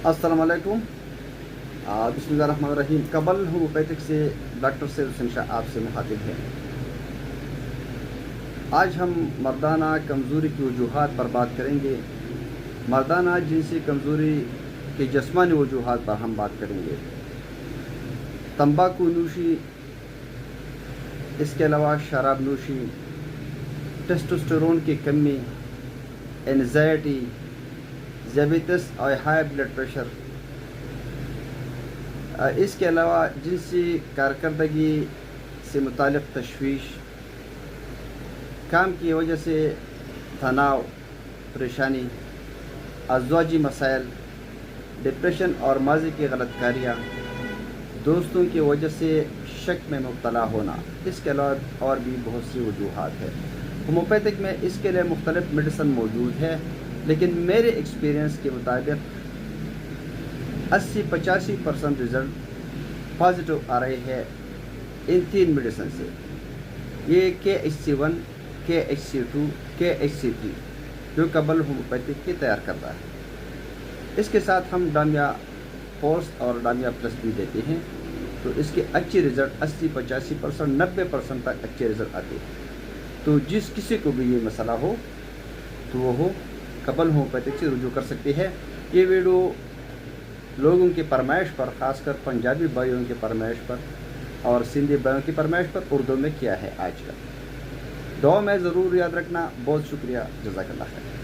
अस्सलाम वालेकुम। बिस्मिल्लाहिर्रहमानिर्रहीम। कबल होम्योपैथिक से डॉक्टर सैयद हुसैन शाह आपसे मुखातिब हैं। आज हम मर्दाना कमज़ोरी की वजूहात पर बात करेंगे। मर्दाना जिनसी कमज़ोरी के जिस्मानी वजूहात पर हम बात करेंगे। तंबाकू नोशी, इसके अलावा शराब नोशी, टेस्टोस्टेरोन की कमी, एनजाइटी, ज़ियाबेतस और हाई ब्लड प्रेशर, इसके अलावा जिनसी कारकर्दगी से मुताल्लिक़ तशवीश, काम की वजह से तनाव, परेशानी, अज़वाजी मसाइल, डिप्रेशन और माज़ी की गलतकारियाँ, दोस्तों की वजह से शक में मुब्तला होना, इसके अलावा और भी बहुत सी वजूहात है। होम्योपैथिक में इसके लिए मुख्तलिफ मेडिसन मौजूद है, लेकिन मेरे एक्सपीरियंस के मुताबिक 80-85% रिज़ल्ट पॉजिटिव आ रहे हैं इन 3 मेडिसन से। ये KHC1, KHC2, KHC3 जो कबल होम्योपैथिक की तैयार करता है। इसके साथ हम डामिया पोस्ट और डामिया प्लस भी देते हैं, तो इसके अच्छे रिज़ल्ट 80-85%, 90% तक अच्छे रिज़ल्ट आते हैं। तो जिस किसी को भी ये मसला हो तो वो कबल होम्योपैथिक से रुजू कर सकते हैं। ये वीडियो लोगों की फरमाइश पर, ख़ासकर पंजाबी भाइयों की फरमाइश पर और सिंधी भाइयों की फरमाइश पर उर्दू में किया है आज का। दुआ में ज़रूर याद रखना। बहुत शुक्रिया। जज़ाकल्लाह खैर।